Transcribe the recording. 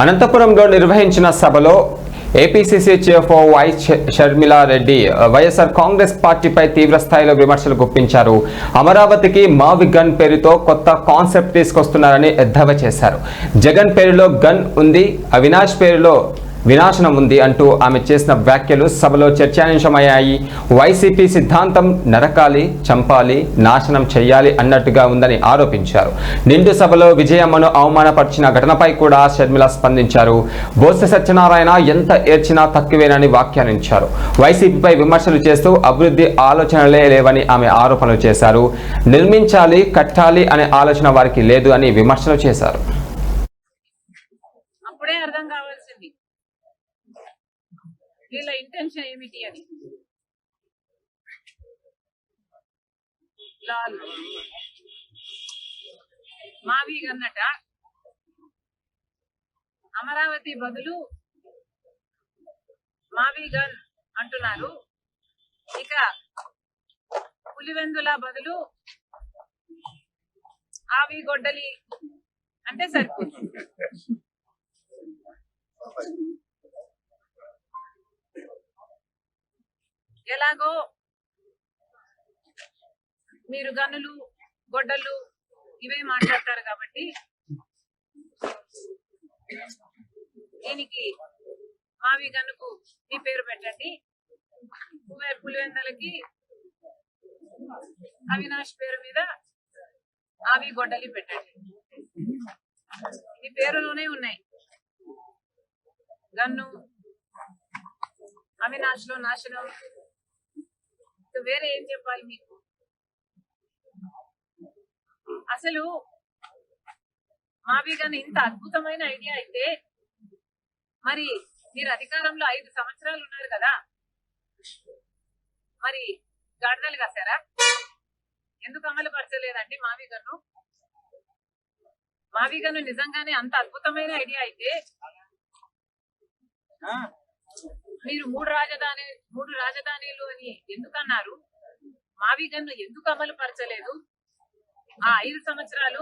అనంతపురంలో నిర్వహించిన సభలో ఏపీసీసీ చీఫ్ వైస్ షర్మిలా రెడ్డి వైఎస్ఆర్ కాంగ్రెస్ పార్టీపై తీవ్ర స్థాయిలో విమర్శలు గుప్పించారు. అమరావతికి మావి గన్ పేరుతో కొత్త కాన్సెప్ట్ తీసుకొస్తున్నారని ఎద్దేవా చేశారు. జగన్ పేరులో గన్ ఉంది, అవినాష్ పేరులో వినాశనం ఉంది అంటూ ఆమె చేసిన వ్యాఖ్యలు సభలో చర్చాంశమయ్యాయి. వైసీపీ సిద్ధాంతం నరకాలి, చంపాలి, నాశనం చేయాలి అన్నట్టుగా ఉందని ఆరోపించారు. నిండు సభలో విజయమ్మను అవమానపరిచిన ఘటనపై కూడా షర్మిల స్పందించారు. బొత్స సత్యనారాయణ ఎంత ఏడ్చినా తక్కువేనని వ్యాఖ్యానించారు. వైసీపీపై విమర్శలు చేస్తూ అభివృద్ధి ఆలోచనలే లేవని ఆమె ఆరోపణలు చేశారు. నిర్మించాలి, కట్టాలి అనే ఆలోచన వారికి లేదు అని విమర్శలు చేశారు. అప్పుడే అర్థం కావాల్సింది వీళ్ళ ఇంటెన్షన్ ఏమిటి అని. మావి అన్నట అమరావతి బదులు మావి గన్ అంటున్నారు. ఇక పులివెందుల బదులు ఆవి గొడ్డలి అంటే సరిపోతుంది. ఎలాగో మీరు గన్నులు గొడ్డలు ఇవే మాట్లాడతారు కాబట్టి దీనికి మావి గన్నుకు మీ పేరు పెట్టండి, పులివెందలకి అవినాష్ పేరు మీద ఆవి గొడ్డలి పెట్టండి. ఈ పేరులోనే ఉన్నాయి. గన్ను, అవినాష్ లో నాశనం, వేరే ఏం చెప్పాలి మీకు? అసలు మావి గన్ ఇంత అద్భుతమైన ఐడియా అయితే మరి మీరు అధికారంలో 5 సంవత్సరాలు ఉన్నారు కదా, మరి గాడిదలు కాసారా? ఎందుకు అమలు పరచలేదండి మావి గన్ను? మావి గన్ను నిజంగానే అంత అద్భుతమైన ఐడియా అయితే మీరు మూడు రాజధానిలు అని ఎందుకు అన్నారు? మావి గన్ను ఎందుకు అమలు పరచలేదు? ఆ 5 సంవత్సరాలు